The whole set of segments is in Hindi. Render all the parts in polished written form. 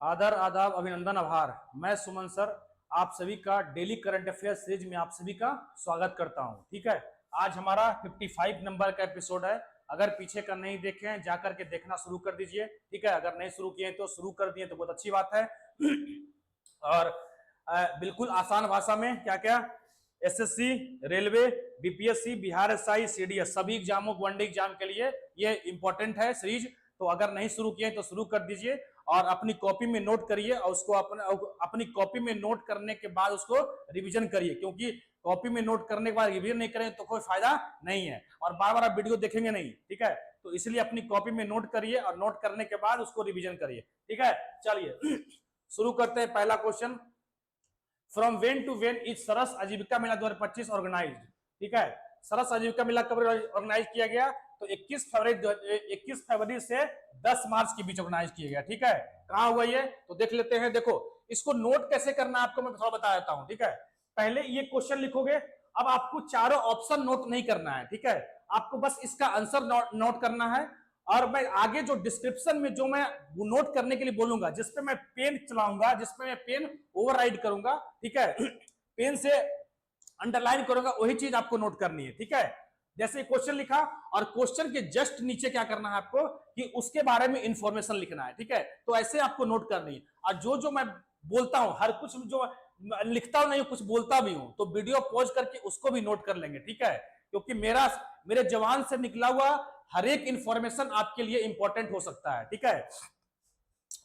आदर आदाब अभिनंदन आभार। मैं सुमन सर आप सभी का डेली करंट अफेयर सीरीज में आप सभी का स्वागत करता हूं। ठीक है, आज हमारा 55 नंबर का एपिसोड है। अगर पीछे का नहीं देखे हैं जाकर के देखना शुरू कर दीजिए। ठीक है, अगर नहीं शुरू किए तो शुरू कर दिए तो बहुत अच्छी बात है। और बिल्कुल आसान भाषा में क्या क्या SSC, railway, BPSC, Bihar SI, CDS सभी एग्जामों वनडे एग्जाम के लिए ये इंपॉर्टेंट है सीरीज। तो अगर नहीं शुरू किए तो शुरू कर दीजिए और अपनी कॉपी में नोट करिए और उसको अपनी कॉपी में नोट करने के बाद उसको रिवीजन करिए, क्योंकि कॉपी में नोट करने के बाद रिवीजन नहीं करें तो कोई फायदा नहीं है और बार बार आप वीडियो देखेंगे नहीं। ठीक है, तो इसलिए अपनी कॉपी में नोट करिए और नोट करने के बाद उसको रिवीजन करिए। ठीक है, चलिए शुरू करते हैं। पहला question, from when to when is Saras Aajeevika Mela 2025 organised. ठीक है, सरस आजीविका मेला कब ऑर्गेनाइज किया गया? तो 21 फरवरी से 10 मार्च के बीच ऑर्गेनाइज किया गया। ठीक है, कहां हुआ ये तो देख लेते हैं। देखो, इसको नोट कैसे करना है आपको मैं थोड़ा बता देता हूं। ठीक है, पहले ये क्वेश्चन लिखोगे, अब आपको चारों ऑप्शन नोट नहीं करना है। ठीक है, आपको बस इसका आंसर नोट करना है और मैं आगे जो डिस्क्रिप्शन में जो मैं नोट करने के लिए बोलूंगा, जिसपे मैं पेन चलाऊंगा, जिसपे मैं पेन ओवरराइड करूंगा, ठीक है, पेन से अंडरलाइन करूंगा, वही चीज आपको नोट करनी है। ठीक है, जैसे क्वेश्चन लिखा और क्वेश्चन के जस्ट नीचे क्या करना है आपको कि उसके बारे में इंफॉर्मेशन लिखना है। ठीक है, तो ऐसे आपको नोट करनी है। और जो मैं बोलता हूं, हर कुछ जो लिखता हूं नहीं, कुछ बोलता भी हूं, तो वीडियो पॉज करके उसको भी नोट कर लेंगे। ठीक है, क्योंकि मेरे जवान से निकला हुआ हर एक इंफॉर्मेशन आपके लिए इंपॉर्टेंट हो सकता है। ठीक है,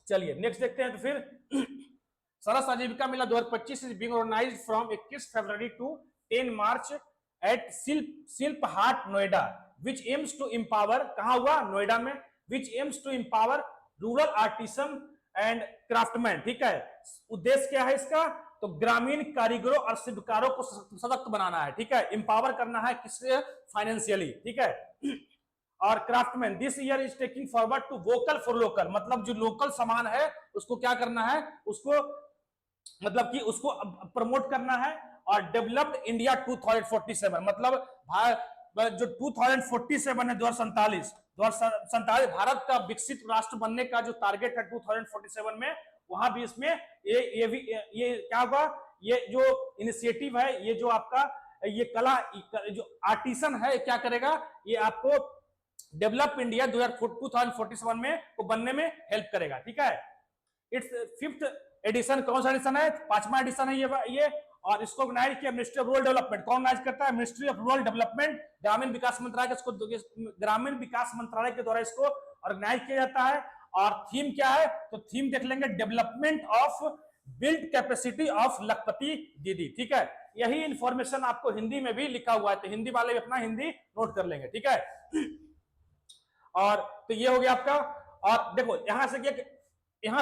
चलिए नेक्स्ट देखते हैं। तो फिर Saras Aajeevika Mela 2025 is being organised from 21 February to 10 March at Shilp Haat Noida, which aims to empower, कहां हुआ? नोएडा में। Which aims to empower rural artisan and craftsman. ठीक है, उद्देश्य क्या है इसका? तो ग्रामीण कारीगरों और शिल्पकारों को सशक्त बनाना है। ठीक है, एम्पावर करना है किससे? फाइनेंशियली। ठीक है, और craftsman this year is taking forward to vocal for local, मतलब जो लोकल सामान है उसको क्या करना है, उसको मतलब कि उसको प्रमोट करना है। और डेवलप्ड इंडिया 2047, मतलब जो 2047 है, 2047 भारत का विकसित राष्ट्र बनने का जो टारगेट है 2047 में, वहां भी इसमें ये क्या होगा? ये जो इनिशिएटिव है, ये जो आपका ये कला जो आर्टिसन है, क्या करेगा? ये आपको डेवलप इंडिया 2047 में को बनने में हेल्प करेगा। ठीक है, इट्स 5th एडिशन। कौन सा एडिशन है? 5वां एडिशन है ये। और इसको ऑर्गेनाइज किया मिनिस्ट्री ऑफ रूरल डेवलपमेंट। कौन ऑर्गेनाइज करता है? मिनिस्ट्री ऑफ रूरल डेवलपमेंट, ग्रामीण विकास मंत्रालय। ग्रामीण विकास मंत्रालय के द्वारा इसको ऑर्गेनाइज किया जाता है। और थीम क्या है? तो थीम देख लेंगे, development of build capacity of लखपति दीदी। ठीक है, यही इंफॉर्मेशन आपको हिंदी में भी लिखा हुआ है, तो हिंदी वाले भी अपना हिंदी नोट कर लेंगे। ठीक है, और तो ये हो गया आपका। और देखो यहां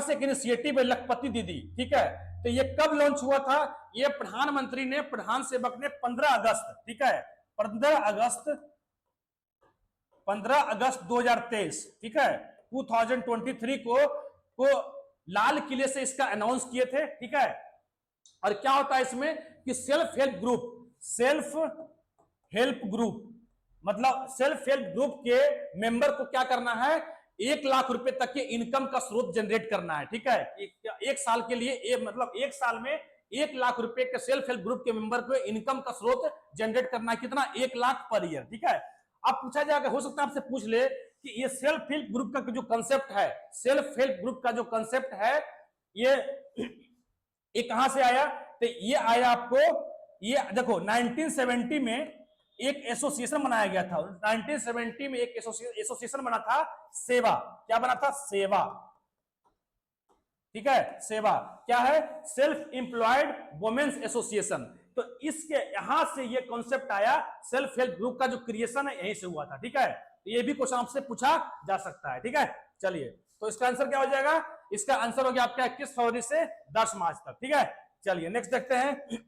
से एक इनिशिएटिव है लखपति दीदी। ठीक है, तो ये कब लॉन्च हुआ था? ये प्रधानमंत्री ने, प्रधान सेवक ने 15 अगस्त, ठीक है, 15 अगस्त 2023, ठीक है, 2023 को लाल किले से इसका अनाउंस किए थे। ठीक है, और क्या होता है इसमें कि सेल्फ हेल्प ग्रुप मतलब सेल्फ हेल्प ग्रुप के मेंबर को क्या करना है? 1 लाख रुपए तक के इनकम का स्रोत जनरेट करना है। ठीक है, एक साल के लिए मतलब 1 साल में 1 लाख रुपए के सेल्फ हेल्प ग्रुप के मेंबर को इनकम का स्रोत जनरेट करना है। कितना? 1 लाख पर ईयर। ठीक है, अब पूछा जाएगा, हो सकता है आपसे पूछ ले कि ये सेल्फ हेल्प ग्रुप का जो कंसेप्ट है, सेल्फ हेल्प ग्रुप का जो कंसेप्ट है, ये कहां से आया? तो ये आया आपको, ये देखो 1970 में एक एसोसिएशन बनाया गया था। 1970 में एक एसोसिएशन बना था, सेवा। क्या बना था? सेवा। ठीक है, सेवा क्या है? Self Employed Women's Association. तो इसके यहां से ये कॉन्सेप्ट आया, सेल्फ हेल्प ग्रुप का जो क्रिएशन है यहीं से हुआ था। ठीक है, तो ये भी क्वेश्चन आपसे पूछा जा सकता है। ठीक है, चलिए, तो इसका आंसर क्या हो जाएगा? इसका आंसर हो गया आपका 21 फरवरी से 10 मार्च तक। ठीक है, चलिए नेक्स्ट देखते हैं।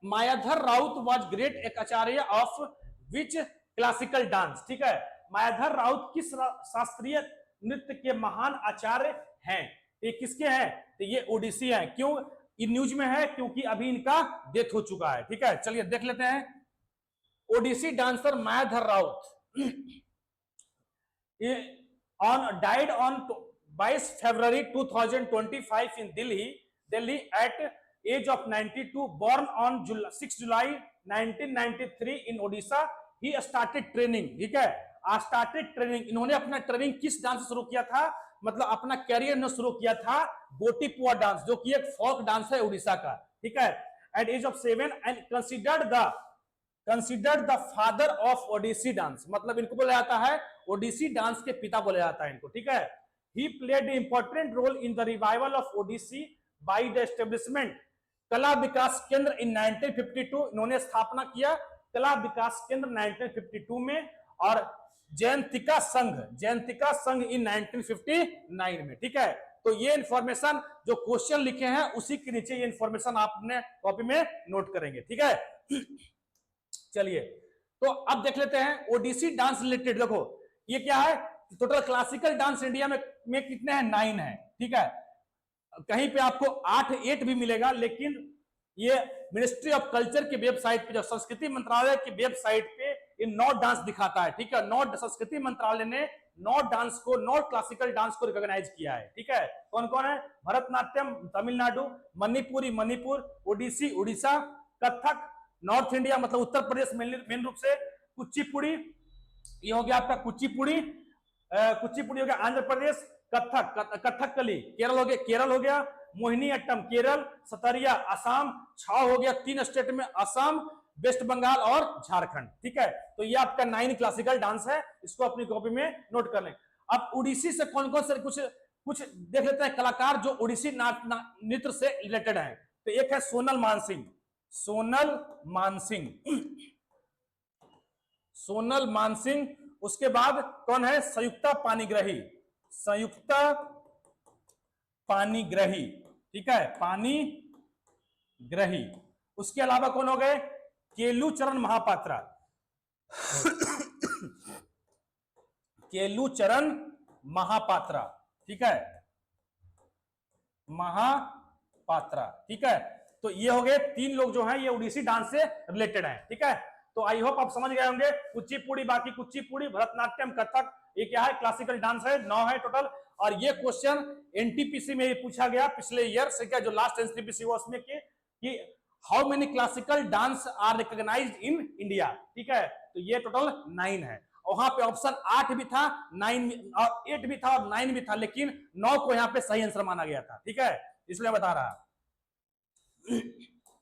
मायाधर राउत वॉज ग्रेट एक आचार्य ऑफ विच क्लासिकल डांस। ठीक है, मायाधर राउत किस शास्त्रीय नृत्य के महान आचार्य हैं? ये किसके हैं? तो ये ओडिसी हैं। क्यों इन न्यूज में है? क्योंकि अभी इनका डेथ हो चुका है। ठीक है, चलिए देख लेते हैं। Odissi dancer Mayadhar Raut on died on 22 February 2025 in Delhi at age of 92, born on 6 July 1993 in Odisha. He started training. ठीक है, स्टार्टेड ट्रेनिंग, इन्होंने अपना ट्रेनिंग किस डांस से शुरू किया था, मतलब अपना कैरियर ने शुरू किया था गोटीपुआ डांस, जो कि एक फोक डांस है उड़ीसा का। ठीक है, at age of 7 and considered the father of Odissi dance, मतलब इनको बोला जाता है ओडिसी डांस के पिता बोला जाता है इनको। ठीक है, he played important role in the revival of Odissi by the establishment Kala Vikas केंद्र इन 1952। इन्होंने स्थापना किया कला विकास केंद्र 1952 में, और जयंतिका संघ इन 1959 में। ठीक है, तो ये इंफॉर्मेशन जो क्वेश्चन लिखे हैं उसी के नीचे ये इंफॉर्मेशन आप अपने कॉपी में नोट करेंगे। ठीक है, चलिए तो अब देख लेते हैं ओडिसी डांस रिलेटेड। देखो ये क्या है, टोटल क्लासिकल डांस इंडिया में कितने हैं, 9 है। ठीक है, कहीं पे आपको 8 भी मिलेगा, लेकिन ये मिनिस्ट्री ऑफ कल्चर की वेबसाइट पे, जो संस्कृति मंत्रालय की वेबसाइट पे ये 9 डांस दिखाता है। ठीक है, 9 संस्कृति मंत्रालय ने 9 डांस को, 9 क्लासिकल डांस को रिकॉग्नाइज किया है। ठीक है, कौन कौन है, भरतनाट्यम तमिलनाडु, मणिपुरी मणिपुर, ओडिसी उड़ीसा, कथक नॉर्थ इंडिया मतलब उत्तर प्रदेश मेन रूप से, कुचिपुड़ी ये हो गया आपका कुचिपुड़ी हो गया आंध्र प्रदेश, कथकली केरल हो गया, मोहिनी अट्टम केरल, सतरिया असम, छाव हो गया 3 स्टेट में, असम, वेस्ट बंगाल और झारखंड। ठीक है, तो ये आपका 9 क्लासिकल डांस है, इसको अपनी कॉपी में नोट कर लें। अब उड़ीसी से कौन कौन से कुछ देख लेते हैं कलाकार जो उड़ीसी नृत्य से रिलेटेड है। तो एक है सोनल मानसिंह, उसके बाद कौन है, संयुक्ता पानीग्राही। ठीक है, पानीग्राही। उसके अलावा कौन हो गए, केलूचरण महापात्रा। ठीक है, महापात्रा। ठीक है, तो ये हो गए 3 लोग जो हैं ये उड़ीसी डांस से रिलेटेड हैं। ठीक है, तो आई होप आप समझ गए होंगे। कुचिपुड़ी, बाकी कुचिपुड़ी, भरतनाट्यम, कथक, ये क्या है, क्लासिकल डांस है, 9 है टोटल। और ये क्वेश्चन एनटीपीसी में पूछा गया पिछले ईयर से, क्या जो लास्ट एनटीपीसी हुआ उसमें कि how many classical dance are recognised in India. ठीक है, तो ये टोटल 9 है। वहां पे ऑप्शन 8 भी था, 8 भी था और 9 भी था, लेकिन 9 को यहाँ पे सही आंसर माना गया था। ठीक है, इसलिए बता रहा।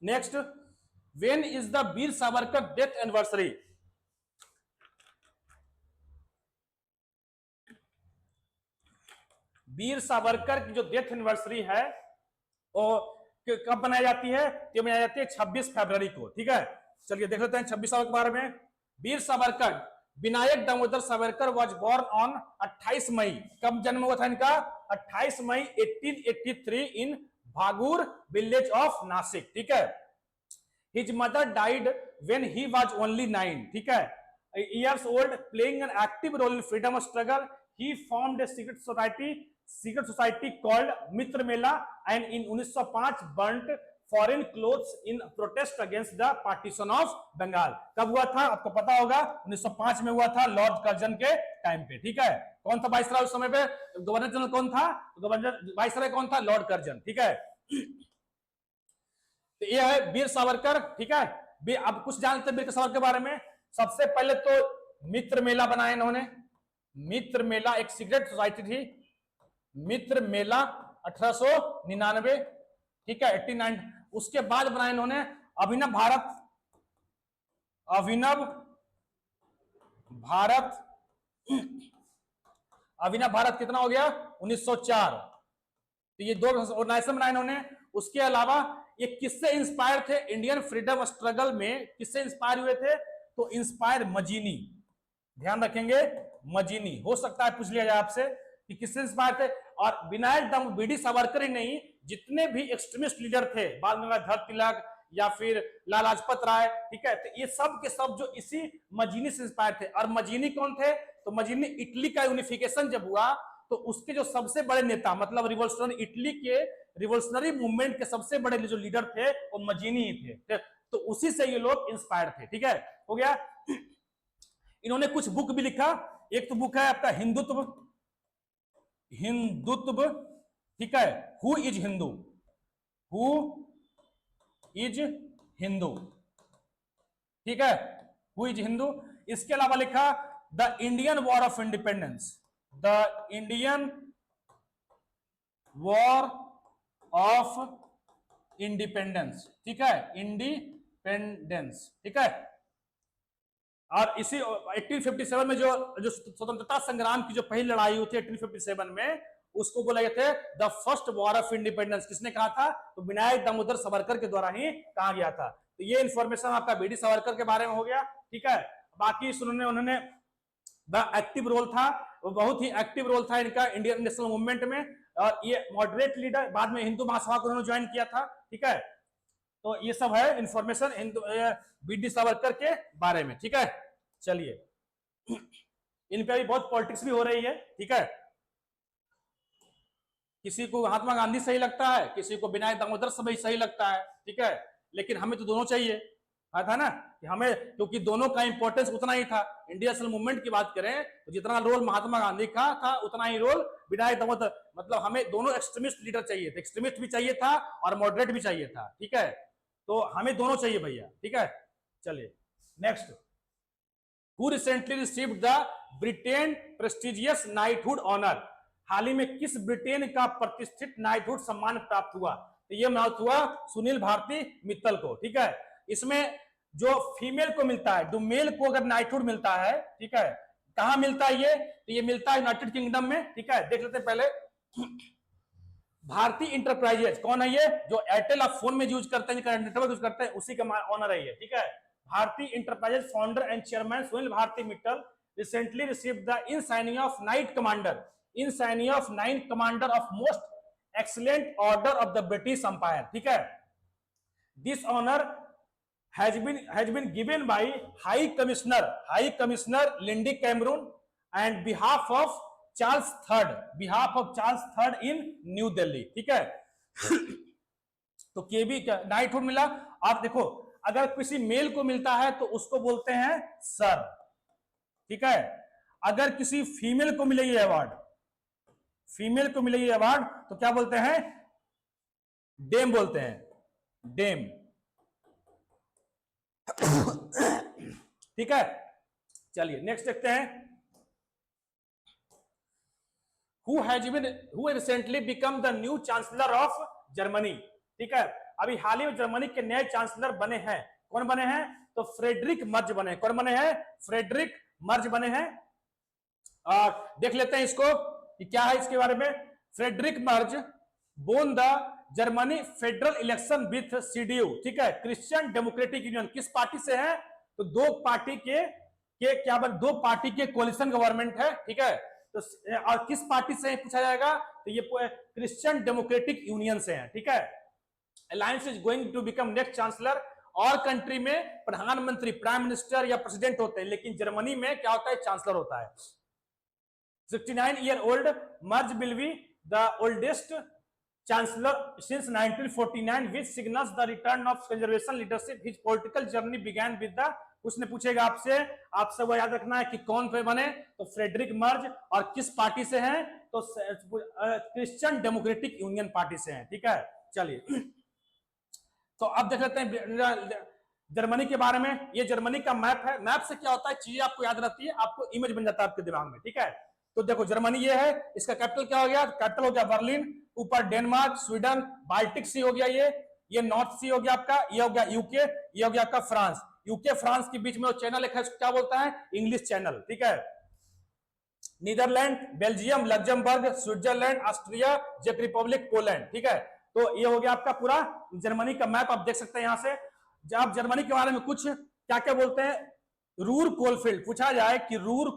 Next, when is the Veer Savarkar death anniversary. Veer Savarkar की जो डेथ एनिवर्सरी है वो कब बनाई जाती है, ये बनाई जाती है 26 फरवरी को। ठीक है, चलिए देख लेते हैं 26 साल के बारे में। Veer Savarkar, Vinayak Damodar Savarkar was born on 28 May, कब जन्म हुआ था इनका, 28 May 1883 in Bhagur village of Nashik. ठीक है, his mother died when he was only 9। ठीक है, years old, playing an active role in freedom struggle. He formed a secret society called Mitra Mela and in 1905 burnt foreign clothes in protest against the partition of Bengal. कब हुआ था आपको पता होगा, 1905 में हुआ था, लॉर्ड कर्जन के टाइम पे। ठीक है, कौन था वाइसराय उस समय पे, गवर्नर जनरल कौन था, गवर्नर वाइसराय कौन था, लॉर्ड कर्जन। ठीक है, तो ये है वीर सावरकर। ठीक है, अब कुछ जानते हैं वीर सावरकर के बारे में। सबसे पहले तो मित्र मेला बनाया इन्होंने, मित्र मेला एक सीक्रेट सोसाइटी थी, मित्र मेला 1899। ठीक है, 89। उसके बाद बनाया इन्होंने अभिनव भारत कितना हो गया, 1904। तो ये 2 ऑर्गेनाइजेशन बनाए इन्होंने। उसके अलावा ये किससे इंस्पायर थे, इंडियन फ्रीडम स्ट्रगल में किससे इंस्पायर हुए थे, तो इंस्पायर मजीनी, ध्यान रखेंगे, मजीनी। हो सकता है पूछ लिया जाए आपसे कि किससे इंस्पायर थे। और विनायक बीडी सावरकर ही नहीं, जितने भी एक्सट्रीमिस्ट लीडर थे, बाल गंगाधर तिलक या फिर लाला लाजपत राय, ठीक है, तो ये सब के सब जो इसी मजीनी से इंस्पायर थे। और मजीनी कौन थे, तो मजीनी इटली का यूनिफिकेशन जब हुआ तो उसके जो सबसे बड़े नेता, मतलब रिवोल्यूशनरी, इटली के रिवोल्यूशनरी मूवमेंट के सबसे बड़े जो लीडर थे वो मजीनी ही थे। तो उसी से ये लोग इंस्पायर थे। ठीक है, हो गया। इन्होंने कुछ बुक भी लिखा, एक तो बुक है आपका हिंदुत्व, हिंदुत्व, ठीक है, who is Hindu, who is Hindu, ठीक है, हु इज हिंदू। इसके अलावा लिखा the Indian war of independence, the Indian war of independence, ठीक है, इंडिपेंडेंस, ठीक है। और इसी 1857 में जो जो स्वतंत्रता संग्राम की जो पहली लड़ाई हुई थी 1857 में, उसको बोला गया थे the first war of independence. किसने कहा था? तो विनायक दामोदर सावरकर के द्वारा ही कहा गया था। तो ये इंफॉर्मेशन आपका बीडी सावरकर के बारे में हो गया, ठीक है। बाकी उन्होंने द एक्टिव रोल था, वो बहुत ही एक्टिव रोल था इनका इंडियन नेशनल मूवमेंट में, और ये मॉडरेट लीडर, बाद में हिंदू महासभा को उन्होंने ज्वाइन किया था, ठीक है। तो ये सब है इंफॉर्मेशन हिंदू बीडी सावरकर के बारे में, ठीक है। चलिए, इन पे भी बहुत पॉलिटिक्स भी हो रही है, ठीक है। किसी को महात्मा गांधी सही लगता है, किसी को विनायक दामोदर सही लगता है, ठीक है, लेकिन हमें तो दोनों चाहिए, था ना, कि हमें, क्योंकि दोनों का इंपॉर्टेंस उतना ही था। इंडियन नेशनल मूवमेंट की बात करें तो जितना रोल महात्मा गांधी का था उतना ही रोल विनायक दामोदर, मतलब हमें दोनों एक्सट्रीमिस्ट लीडर चाहिए थे, एक्सट्रीमिस्ट भी चाहिए था और मॉडरेट भी चाहिए था, ठीक है। तो हमें दोनों चाहिए भैया, ठीक है। चलिए next, who recently received the Britain prestigious knighthood honour. हाल ही में किस ब्रिटेन का प्रतिष्ठित नाइटहुड सम्मान प्राप्त हुआ? तो ये प्राप्त हुआ सुनील भारती मित्तल को, ठीक है। इसमें जो फीमेल को मिलता है, जो मेल को अगर नाइटहुड मिलता है, ठीक है, कहां मिलता है ये? तो ये मिलता है यूनाइटेड किंगडम में, ठीक है। देख लेते हैं पहले, भारती इंटरप्राइजेज कौन है ये? जो एयरटेल आप फोन में यूज करते हैं, नेटवर्क यूज करते हैं, उसी का ऑनर है ये, ठीक है। Bharti Enterprises founder and chairman Sunil Bharti Mittal recently received the insignia of knight commander, insignia of knight commander of most excellent order of the British empire, ठीक है। This honour has been given by High Commissioner Lindy Cameron and behalf of Charles III in New Delhi, ठीक है। तो केबी नाइटहुड मिला। आप देखो, अगर किसी मेल को मिलता है तो उसको बोलते हैं सर, ठीक है। अगर किसी फीमेल को मिले ये अवार्ड, तो क्या बोलते हैं? डेम बोलते हैं, डेम, ठीक है। चलिए नेक्स्ट देखते हैं, who recently become the new chancellor of Germany, ठीक है। अभी हाल ही में जर्मनी के नए चांसलर बने हैं। कौन बने हैं? तो फ्रेडरिक मर्ज बने। कौन बने हैं? फ्रेडरिक मर्ज बने हैं। देख लेते हैं इसको कि क्या है इसके बारे में। Friedrich Merz bone the Germany federal election with CDU, ठीक है, क्रिश्चियन डेमोक्रेटिक यूनियन। किस पार्टी से है? तो दो पार्टी के कोलिशन गवर्नमेंट है, ठीक है। तो और किस पार्टी से पूछा जाएगा? तो ये क्रिश्चियन डेमोक्रेटिक यूनियन से है, ठीक है। Alliance is going to become next chancellor. और कंट्री में प्रधानमंत्री, प्राइम मिनिस्टर या प्रेसिडेंट होते हैं, लेकिन जर्मनी में क्या होता है? चांसलर होता है। 69 year old Merz will be the oldest chancellor since 1949, which signals the return of conservative leadership. His political journey began with the, उसने पूछेगा आपसे, आप सब याद रखना है कि कौन पे बने? तो फ्रेडरिक मर्ज। और किस पार्टी से हैं? तो क्रिश्चियन डेमोक्रेटिक यूनियन पार्टी से हैं, ठीक है। चलिए, तो अब देख लेते हैं जर्मनी के बारे में। ये जर्मनी का मैप है। मैप से क्या होता है? चीजें आपको याद रहती है, आपको इमेज बन जाता है आपके दिमाग में, ठीक है। तो देखो, जर्मनी ये है, इसका कैपिटल क्या हो गया? कैपिटल हो गया बर्लिन। ऊपर डेनमार्क, स्वीडन, बाल्टिक सी हो गया, ये नॉर्थ सी हो गया आपका, ये हो गया यूके, ये हो गया आपका फ्रांस। यूके फ्रांस के बीच में जो चैनल है उसको क्या बोलता है? इंग्लिश चैनल, ठीक है। Netherland, Belgium, Luxembourg, Switzerland, Austria, चेक रिपब्लिक, पोलैंड, ठीक है। तो ये हो गया आपका पूरा जर्मनी का मैप। आप देख सकते हैं यहां से। जब जर्मनी के बारे में कुछ क्या क्या बोलते हैं, रूर कोलफील्ड पूछा जाए कि रूर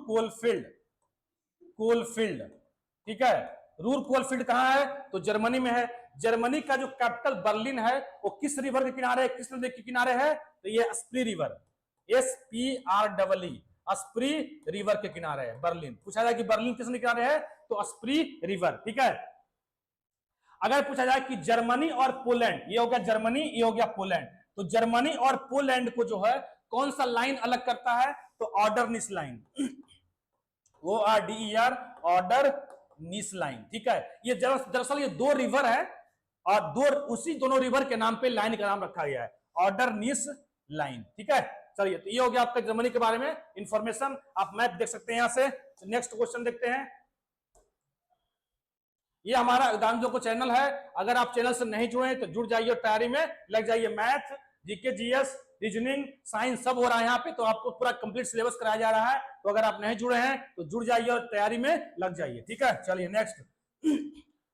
कोलफील्ड, ठीक है, रूर कोलफील्ड कहां है? तो जर्मनी में है। जर्मनी का जो कैपिटल बर्लिन है वो किस रिवर के किनारे है? किस नदी के किनारे है? तो ये स्प्री रिवर, SPREE, स्प्री रिवर के किनारे है बर्लिन। पूछा जाए कि बर्लिन किस किनारे है? तो स्प्री रिवर, ठीक है। अगर पूछा जाए कि जर्मनी और पोलैंड, ये हो गया जर्मनी, ये हो गया पोलैंड, तो जर्मनी और पोलैंड को जो है कौन सा लाइन अलग करता है? तो ऑर्डरनिस लाइन, ORDER, ऑर्डरनिस नीस लाइन, ठीक है। ये दरअसल ये दो रिवर है और उसी दोनों रिवर के नाम पे लाइन का नाम रखा गया है, ऑर्डर नीस लाइन, ठीक है। चलिए, तो ये हो गया आपका जर्मनी के बारे में इंफॉर्मेशन। आप मैप देख सकते हैं यहां से। नेक्स्ट क्वेश्चन देखते हैं। ये हमारा गांधो को चैनल है, अगर आप चैनल से नहीं जुड़े तो जुड़ जाइए, तैयारी में लग जाइए। Math, GK, GS, reasoning, science सब हो रहा है यहाँ पे, तो आपको पूरा कंप्लीट सिलेबस कराया जा रहा है। तो अगर आप नहीं जुड़े हैं तो जुड़ जाइए और तैयारी में लग जाइए, ठीक है। चलिए next.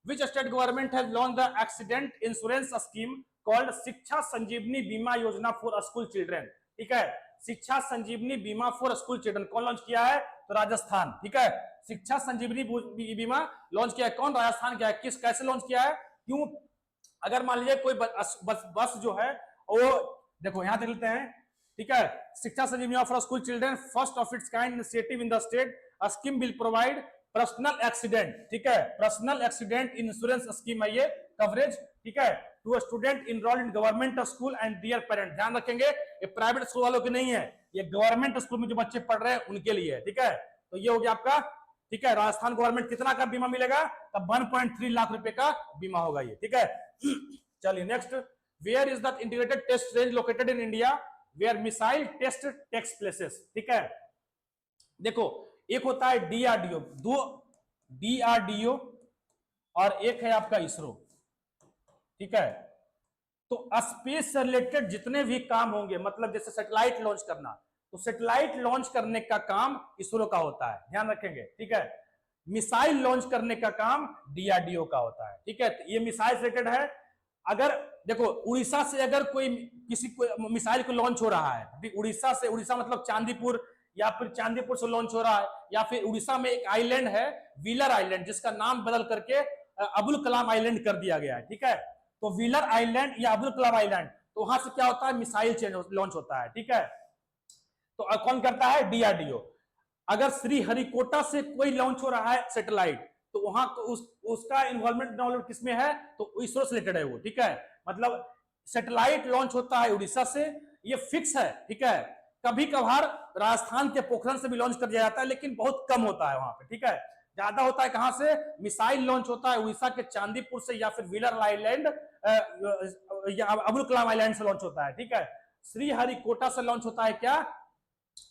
Which state government has launch the accident insurance scheme called शिक्षा संजीवनी बीमा योजना फॉर स्कूल चिल्ड्रेन, ठीक है। शिक्षा संजीवनी बीमा फॉर स्कूल चिल्ड्रन कौन लॉन्च किया है? तो राजस्थान, ठीक है। शिक्षा संजीवनी बीमा लॉन्च किया है कौन? राजस्थान किया है। किस कैसे लॉन्च किया है? क्यों? अगर मान लीजिए कोई बस जो है वो, देखो यहां देख लेते हैं, ठीक है। Shiksha Sanjeevani for school children, first of its kind initiative in the state, scheme will provide personal accident, ठीक है। पर्सनल एक्सीडेंट इंश्योरेंस स्कीम है ये, कवरेज, ठीक है, to student enrolled in government school and their parent. ध्यान रखेंगे ये प्राइवेट स्कूल वालों के नहीं है, ये गवर्नमेंट स्कूल में जो बच्चे पढ़ रहे हैं उनके लिए है, ठीक है। तो ये हो गया आपका, ठीक है। राजस्थान गवर्नमेंट कितना का बीमा मिलेगा? तब 1.3 लाख रुपए का बीमा होगा ये, ठीक है। चलिए next. Where is the integrated test range located in India where missile test takes places, ठीक है। देखो, एक होता है डीआरडीओ, दो डीआरडीओ और एक है आपका इसरो, ठीक है। तो स्पेस से रिलेटेड जितने भी काम होंगे, मतलब जैसे सैटेलाइट लॉन्च करना, तो सैटेलाइट लॉन्च करने का काम इसरो का होता है, ध्यान रखेंगे, ठीक है। मिसाइल लॉन्च करने का काम डीआरडीओ का होता है, ठीक है। तो ये मिसाइल रिलेटेड है। अगर देखो, उड़ीसा से अगर कोई किसी को मिसाइल को लॉन्च हो रहा है, उड़ीसा से, उड़ीसा मतलब चांदीपुर, या फिर चांदीपुर से लॉन्च हो रहा है, या फिर उड़ीसा में एक आइलैंड है व्हीलर आइलैंड, जिसका नाम बदल करके अबुल कलाम आइलैंड कर दिया गया है, ठीक है। तो व्हीलर आइलैंड या अबुल कलाम आइलैंड, तो वहां से क्या होता है? मिसाइल लॉन्च होता है, ठीक है। तो कौन करता है? डीआरडीओ। अगर श्रीहरिकोटा से कोई लॉन्च हो रहा है सैटेलाइट, तो वहां तो उसका इन्वॉल्वमेंट किसमें है? तो इसरो से रिलेटेड है वो, ठीक है। मतलब सैटेलाइट लॉन्च होता है उड़ीसा से, ये फिक्स है, ठीक है। कभी कभार राजस्थान के पोखरण से भी लॉन्च कर दिया जाता है, लेकिन बहुत कम होता है वहां पे, ठीक है। ज्यादा होता है कहां से? मिसाइल लॉन्च होता है उड़ीसा के चांदीपुर से, या फिर व्हीलर आइलैंड या अबुल कलाम आइलैंड से लॉन्च होता है, ठीक है। श्रीहरिकोटा से लॉन्च होता है क्या?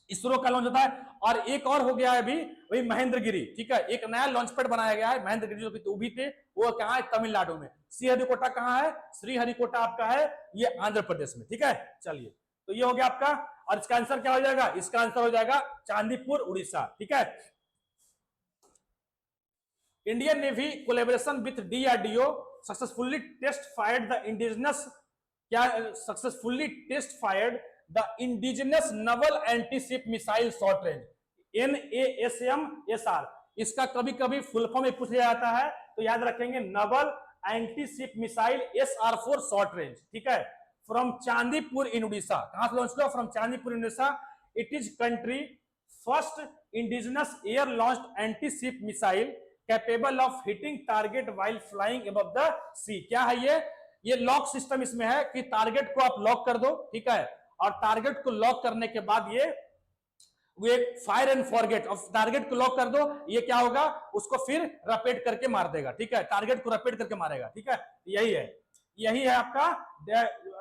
इसरो का लॉन्च होता है। और एक और हो गया है अभी, वही महेंद्रगिरी, ठीक है। एक नया लॉन्च पैड बनाया गया है महेंद्रगिरी, जो कि तो भी थे, वो कहां है? तमिलनाडु में। श्रीहरिकोटा कहां है? श्रीहरिकोटा आपका है ये आंध्र प्रदेश में, ठीक है। चलिए, तो ये हो गया आपका, और इसका आंसर क्या हो जाएगा? इसका आंसर हो जाएगा चांदीपुर, उड़ीसा, ठीक है। Indian navy collaboration with DRDO successfully test fired the indigenous, क्या? Successfully test fired the indigenous naval antiship missile short range, NASMSR। इसका कभी कभी फुल फॉर्म में पूछा जाता है, तो याद रखेंगे, Naval antiship missile SR4 short range, ठीक है। फ्रॉम चांदीपुर इन उड़ीसा, कहां से लॉन्च हुआ? From Chandipur in Orissa. It is country first indigenous air launched antiship missile capable of hitting target while flying above the sea. क्या है ये लॉक सिस्टम इसमें है कि टारगेट को आप लॉक कर दो, ठीक है। और टारगेट को लॉक करने के बाद ये फायर एंड फॉरगेट, और टारगेट को लॉक कर दो, ये क्या होगा? उसको फिर रपेट करके मार देगा, ठीक है। टारगेट को रपेट करके मारेगा, ठीक है। यही है आपका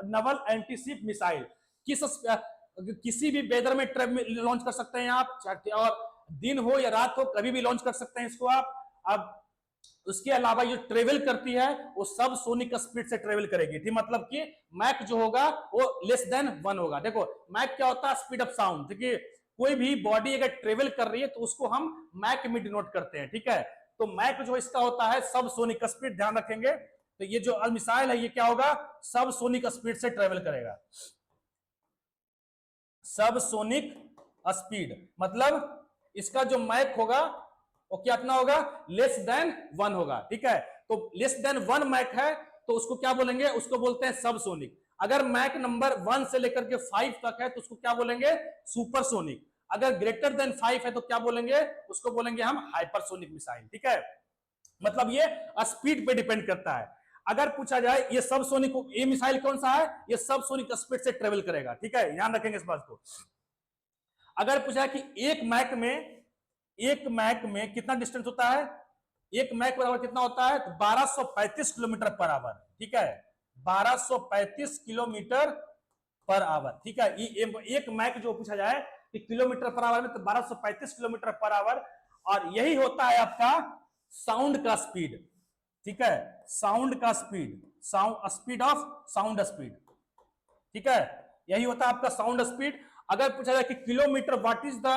नवल एंटीशिप मिसाइल। किसी भी वेदर में लॉन्च कर सकते हैं आप, और दिन हो या रात हो, कभी भी लॉन्च कर सकते हैं इसको आप। अब उसके अलावा ये ट्रेवल करती है, वो सब सोनिक स्पीड से ट्रेवल करेगी, ठीक। मतलब कि मैक जो होगा वो लेस देन 1 होगा। देखो, मैक क्या होता है? स्पीड ऑफ साउंड, ठीक है। कोई भी बॉडी अगर ट्रेवल कर रही है तो उसको हम मैक में डिनोट करते हैं, ठीक है। तो मैक जो इसका होता है सब सोनिक स्पीड, ध्यान रखेंगे। तो ये जो मिसाइल है ये क्या होगा? सब सोनिक स्पीड से ट्रेवल करेगा। सब सोनिक स्पीड मतलब इसका जो मैक होगा वो क्या अपना होगा? लेस देन 1 होगा, ठीक है। तो लेस देन 1 मैक है तो उसको क्या बोलेंगे? उसको बोलते हैं सब सोनिक। अगर मैक नंबर 1 से लेकर के 5 तक है तो उसको क्या बोलेंगे? सुपरसोनिक। अगर ग्रेटर देन 5 है तो क्या बोलेंगे? उसको बोलेंगे हम हाइपरसोनिक मिसाइल, ठीक है। मतलब ये स्पीड पे डिपेंड करता है। अगर पूछा जाए ये सब सोनिक, ये मिसाइल कौन सा है? ये सब सोनिक स्पीड से ट्रेवल करेगा, ठीक है। ध्यान रखेंगे इस बात को। अगर पूछा कि एक मैक में कितना डिस्टेंस होता है? एक मैक बराबर कितना होता है? तो 1235 किलोमीटर पर आवर, ठीक है, 1235 किलोमीटर पर आवर, ठीक है। एक मैक जो पूछा जाए कि किलोमीटर पर आवर में, तो 1235 किलोमीटर पर आवर, और यही होता है आपका साउंड का स्पीड, ठीक है, साउंड का speed, sound speed of sound speed, ठीक है, यही होता है आपका साउंड स्पीड। अगर पूछा जाए कि kilometre, what is the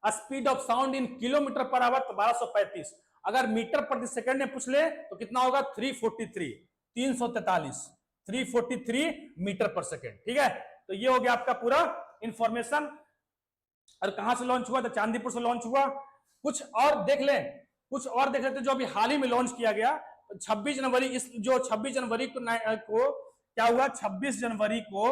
speed of sound in kilometre per hour, तो 1235। अगर मीटर प्रति सेकंड में पूछ ले तो कितना होगा? 343, 343, 343 मीटर पर सेकंड, ठीक है। तो ये हो गया आपका पूरा इंफॉर्मेशन। और कहां से लॉन्च हुआ? तो चांदीपुर से लॉन्च हुआ। कुछ और देख लें, कुछ और देख लेते जो अभी हाल ही में लॉन्च किया गया 26 जनवरी, इस जो 26 जनवरी को क्या हुआ? 26 जनवरी को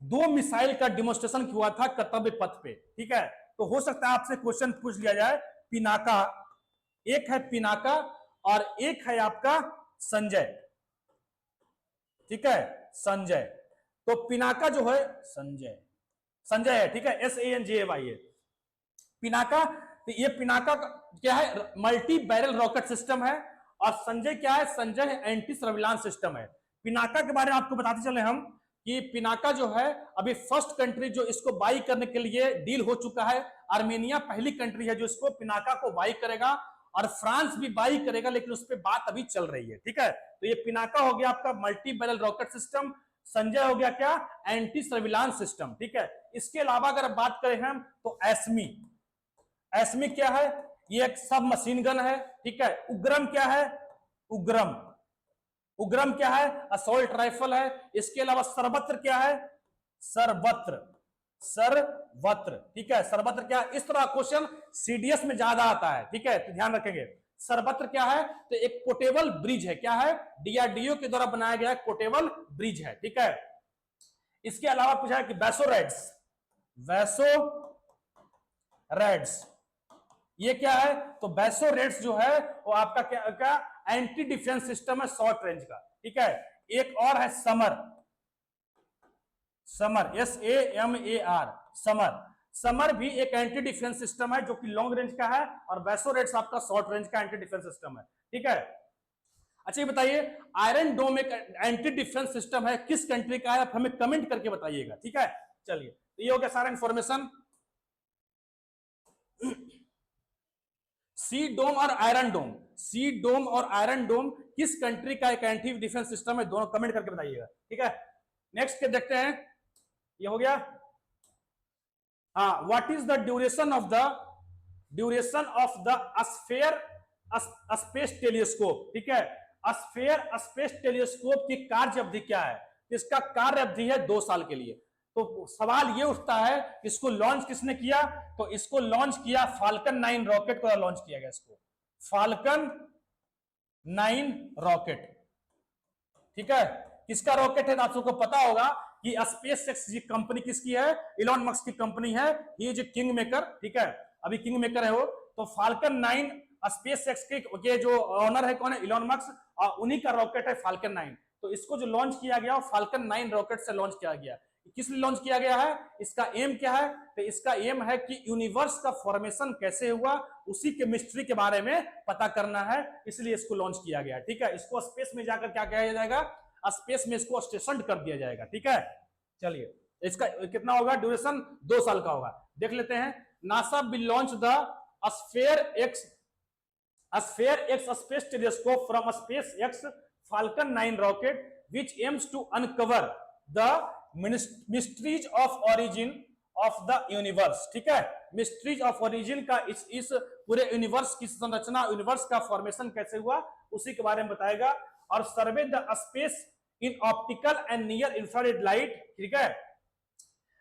2 मिसाइल का डिमोन्स्ट्रेशन हुआ था कर्तव्य पथ पे, ठीक है। तो हो सकता है आपसे क्वेश्चन पूछ लिया जाए, पिनाका, एक है पिनाका और एक है आपका संजय, ठीक है, संजय। तो पिनाका जो है संजय, संजय है, ठीक है, SANJAY है पिनाका। तो ये पिनाका क्या है? मल्टी बैरल रॉकेट सिस्टम है। और संजय क्या है? संजय एंटी सर्विलांस सिस्टम है। पिनाका के बारे में आपको बताते चले हम कि पिनाका जो है अभी फर्स्ट कंट्री जो इसको बाई करने के लिए डील हो चुका है। आर्मेनिया पहली कंट्री है जो इसको पिनाका को बाई करेगा, और फ्रांस भी बाई करेगा, लेकिन उस पर बात अभी चल रही है, ठीक है। तो ये पिनाका हो गया आपका multi barrel rocket system, Sanjay हो गया क्या? एंटी सर्विलांस सिस्टम, ठीक है। इसके अलावा अगर बात करें हम तो एस्मी, एस्मी क्या है? ये एक सब मशीन गन है, ठीक है। उग्रम क्या है? उग्रम, उग्रम क्या है? असोल्ट राइफल है। इसके अलावा सर्वत्र क्या है? सर्वत्र, सर्वत्र, ठीक है, सर्वत्र क्या है? इस तरह क्वेश्चन सीडीएस में ज्यादा आता है, ठीक है, तो ध्यान रखेंगे। सर्वत्र क्या है? तो एक पोर्टेबल ब्रिज है, क्या है? डीआरडीओ के द्वारा बनाया गया पोर्टेबल ब्रिज है, ठीक है। इसके अलावा पूछा है कि वैसोरेड्स, वैसो रेड्स ये क्या है? तो वैसोरेड्स जो है वो आपका क्या एंटी डिफेंस सिस्टम है शॉर्ट रेंज का, ठीक है। एक और है summer, summer SAMAR, summer, summer भी एक एंटी डिफेंस सिस्टम है जो कि लॉन्ग रेंज का है, और वैसोरेड्स आपका शॉर्ट रेंज का एंटी डिफेंस सिस्टम है, ठीक है। अच्छा ये बताइए, आयरन डोम एक एंटी डिफेंस सिस्टम है, किस कंट्री का है? आप हमें कमेंट करके बताइएगा, ठीक है। चलिए, तो ये हो गया सारा इंफॉर्मेशन। सी डोम और आयरन डोम, सी डोम और आयरन डोम किस कंट्री का एक एंटी डिफेंस सिस्टम है? दोनों कमेंट करके बताइएगा, ठीक है। नेक्स्ट के देखते हैं, ये हो गया। हाँ, what is the duration of the sphere space telescope, ठीक है। स्फेयर स्पेस टेलीस्कोप की कार्य अवधि क्या है? इसका कार्य अवधि है 2 साल के लिए। तो सवाल ये उठता है, इसको लॉन्च किसने किया? तो इसको लॉन्च किया फाल्कन 9 रॉकेट को लॉन्च किया गया, इसको फाल्कन 9 रॉकेट, ठीक है। किसका रॉकेट है? आप सबको पता होगा कि स्पेस एक्स कंपनी किसकी है? इलॉन मस्क की कंपनी है, ये जो किंग मेकर, ठीक है, अभी किंग मेकर है वो। तो फाल्कन 9 स्पेस एक्स के जो ऑनर है कौन है? इलॉन मस्क, और उन्हीं का रॉकेट है फाल्कन 9। तो इसको जो लॉन्च किया गया वो फाल्कन 9 रॉकेट से लॉन्च किया गया। किस लिए लॉन्च किया गया है? इसका एम क्या है? तो इसका एम है कि यूनिवर्स का फॉर्मेशन कैसे हुआ, उसी के मिस्ट्री के बारे में पता करना है, इसलिए इसको लॉन्च किया गया, ठीक है। इसको स्पेस में जाकर क्या किया जाएगा? स्पेस में इसको स्टेशन कर दिया जाएगा, ठीक है। चलिए, इसका कितना होगा ड्यूरेशन? 2 साल का होगा। देख लेते हैं, NASA will launch the SPHEREx space telescope from SpaceX Falcon 9 rocket which aims to uncover the mysteries of origin of the universe, ठीक है। मिस्ट्रीज ऑफ ओरिजिन का इस पूरे यूनिवर्स की संरचना, यूनिवर्स का फॉर्मेशन कैसे हुआ, उसी के बारे में बताएगा। और सर्वे the space in optical and near infrared light, ठीक है,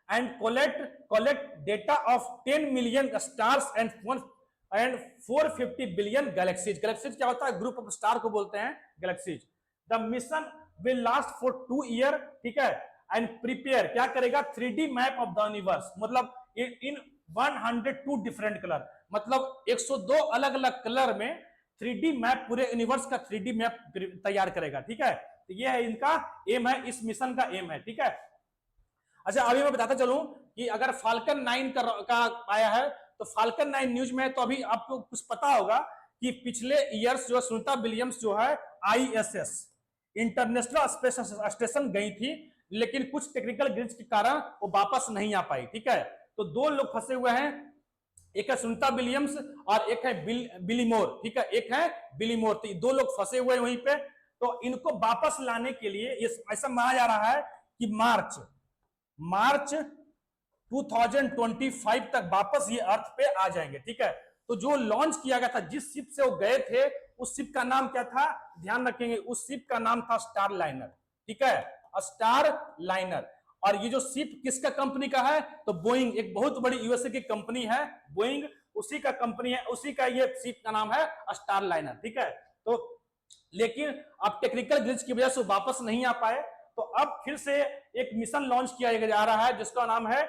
and collect data of 10 million stars and 450 billion galaxies. Galaxies क्या होता है? ग्रुप ऑफ स्टार को बोलते हैं galaxies. The mission will last for 2 year, ठीक है, एंड प्रिपेयर क्या करेगा? 3D map of the universe, मतलब इन 102 डिफरेंट कलर, मतलब 102 अलग अलग कलर में 3D मैप, पूरे यूनिवर्स का 3D मैप तैयार करेगा, ठीक है। तो ये है इनका एम है, इस मिशन का एम है, ठीक है। अच्छा, अभी मैं बताता चलूं कि अगर फाल्कन 9 का आया है तो फाल्कन 9 न्यूज में है, तो अभी आपको कुछ पता होगा कि पिछले ईयर्स जो सुनीता विलियम्स जो है ISS इंटरनेशनल स्पेस स्टेशन गई थी, लेकिन कुछ टेक्निकल ग्लिच के कारण वो वापस नहीं आ पाई। ठीक है, तो दो लोग फंसे हुए हैं, एक है सुनीता विलियम्स और एक है बिली मोर। ठीक है, एक है बिली मोर, तो दो लोग फंसे हुए हैं वहीं पे। तो इनको वापस लाने के लिए ऐसा माना जा रहा है कि मार्च 2025 तक वापस ये अर्थ पे आ जाएंगे। ठीक है, तो जो लॉन्च किया गया था, जिस शिप से वो गए थे, उस शिप का नाम क्या था, ध्यान रखेंगे, उस शिप का नाम था स्टार लाइनर। ठीक है, स्टार लाइनर। और ये जो शिप किसका कंपनी का है, तो बोइंग, एक बहुत बड़ी यूएसए की कंपनी है बोइंग, उसी का कंपनी है, उसी का ये शिप का नाम है स्टार लाइनर। ठीक है, तो लेकिन अब टेक्निकल ग्लिच की वजह से वापस नहीं आ पाए, तो अब फिर से एक मिशन लॉन्च किया जा रहा है जिसका नाम है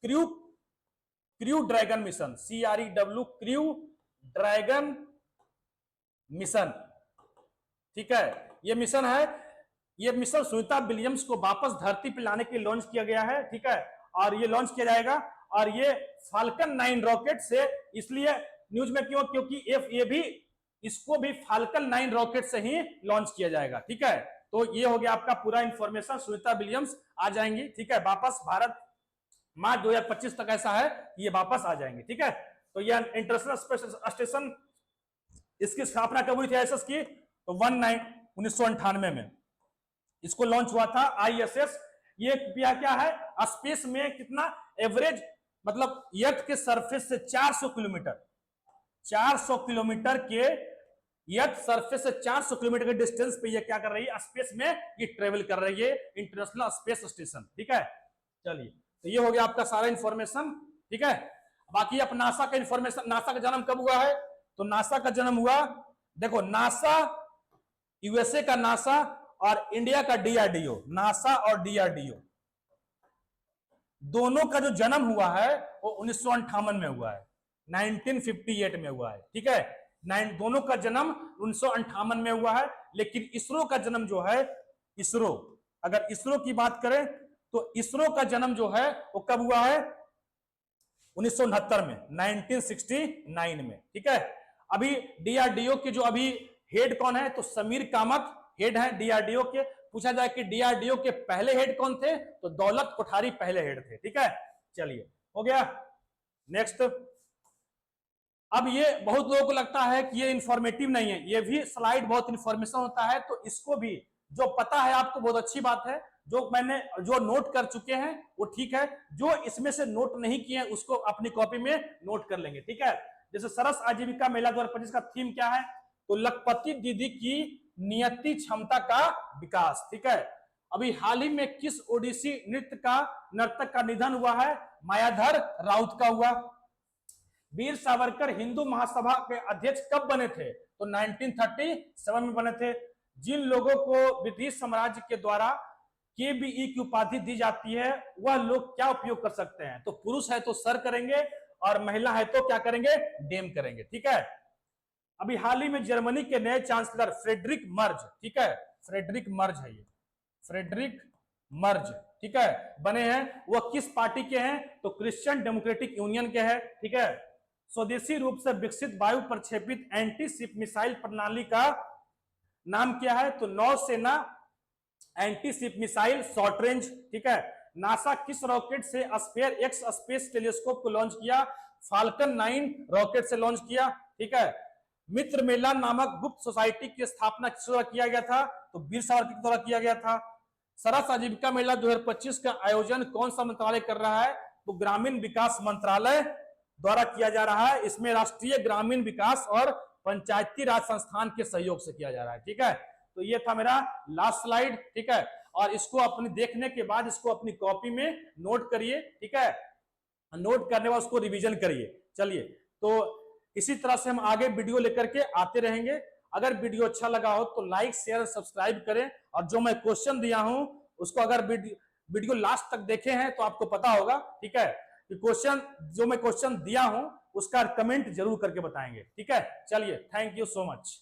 crew dragon mission, CREW, crew dragon mission. ठीक है, ये मिशन है, ये मिशन सुनीता विलियम्स को वापस धरती पर लाने के लिए लॉन्च किया गया है। ठीक है, और ये लॉन्च किया जाएगा, और ये फाल्कन 9 रॉकेट से, इसलिए न्यूज में क्यों, क्योंकि ये भी, इसको भी फाल्कन 9 रॉकेट से ही लॉन्च किया जाएगा। ठीक है, तो ये हो गया आपका पूरा इंफॉर्मेशन, सुनीता विलियम्स आ जाएंगी। ठीक है, वापस भारत मार्च 2025 तक ऐसा है कि ये वापस आ जाएंगे। ठीक है, तो ये इंटरनेशनल स्पेस स्टेशन, इसकी स्थापना कब हुई थी ISS की, तो 1998 में इसको लॉन्च हुआ था ISS। ये क्या है, स्पेस में कितना एवरेज, मतलब अर्थ के सरफेस से 400 किलोमीटर के, अर्थ सरफेस से 400 किलोमीटर के डिस्टेंस पे ये क्या कर रही है, स्पेस में ये ट्रेवल कर रही है, इंटरनेशनल स्पेस स्टेशन। ठीक है, चलिए, तो ये हो गया आपका सारा इंफॉर्मेशन। ठीक है, बाकी अब नासा का इंफॉर्मेशन, नासा का जन्म कब हुआ है, तो नासा का जन्म हुआ, देखो, नासा, यूएसए का नासा और इंडिया का DRDO, नासा और DRDO दोनों का जो जन्म हुआ है वो 1958 में हुआ है, 1958 में हुआ है। ठीक है, दोनों का जन्म 1958 में हुआ है, लेकिन इसरो का जन्म जो है, इसरो, अगर इसरो की बात करें तो इसरो का जन्म जो है वो कब हुआ है, 1969 में, 1969 में। ठीक है, अभी DRDO के जो अभी हेड कौन है, तो समीर कामत हेड है DRDO के। पूछा जाए कि DRDO के पहले हेड कौन थे, तो दौलत कोठारी पहले हेड थे। ठीक है, चलिए, हो गया। नेक्स्ट, अब ये बहुत लोगों को लगता है कि ये इंफॉर्मेटिव नहीं है, ये भी स्लाइड बहुत इंफॉर्मेशन होता है, तो इसको भी जो पता है आपको बहुत अच्छी बात है, जो नोट कर चुके हैं वो ठीक है, जो इसमें से नोट नहीं किए हैं उसको अपनी कॉपी में नोट कर लेंगे। ठीक है, जैसे सरस आजीविका मेला 2025 का थीम क्या है, तो लखपति दीदी की नियति क्षमता का विकास। ठीक है, अभी हाल ही में किस ओडिसी नर्तक का निधन हुआ है, मायाधर राउत का हुआ। वीर सावरकर हिंदू महासभा के अध्यक्ष कब बने थे, तो 1937 में बने थे। जिन लोगों को ब्रिटिश साम्राज्य के द्वारा KBE की उपाधि दी जाती है, वह लोग क्या उपयोग कर सकते हैं, तो पुरुष है तो सर करेंगे, और महिला है तो क्या करेंगे, डेम करेंगे। ठीक है, अभी हाल ही में जर्मनी के नए चांसलर फ्रेडरिक मर्ज, ठीक है, फ्रेडरिक मर्ज है ये, फ्रेडरिक मर्ज, ठीक है, बने हैं, वह किस पार्टी के हैं, तो क्रिश्चियन डेमोक्रेटिक यूनियन के हैं। ठीक है, स्वदेशी रूप से विकसित वायु प्रक्षेपित एंटी शिप मिसाइल प्रणाली का नाम क्या है, तो नौसेना anti ship missile short range. ठीक है, नासा किस रॉकेट से स्पेयर एक्स स्पेस टेलीस्कोप को लॉन्च किया, फाल्कन 9 रॉकेट से लॉन्च किया। ठीक है, मित्र मेला नामक गुप्त सोसाइटी की स्थापना किस द्वारा किया गया था, तो वीर सावरकर के द्वारा किया गया था। सरस आजीविका मेला 2025 का आयोजन कौन सा मंत्रालय कर रहा है, तो ग्रामीण विकास मंत्रालय द्वारा किया जा रहा है। इसमें राष्ट्रीय ग्रामीण विकास और पंचायती राज संस्थान के सहयोग से किया जा रहा है। ठीक है, तो ये था मेरा लास्ट स्लाइड। ठीक है, और इसको अपने देखने के बाद इसको अपनी कॉपी में नोट करिए। ठीक है, नोट करने के बाद उसको रिवीजन करिए। चलिए, तो इसी तरह से हम आगे वीडियो लेकर के आते रहेंगे। अगर वीडियो अच्छा लगा हो तो लाइक शेयर सब्सक्राइब करें, और जो मैं क्वेश्चन दिया हूं उसको अगर वीडियो लास्ट तक देखे हैं तो आपको पता होगा। ठीक है, कि क्वेश्चन जो मैं क्वेश्चन दिया हूं उसका कमेंट जरूर करके बताएंगे। ठीक है, चलिए, थैंक यू सो मच।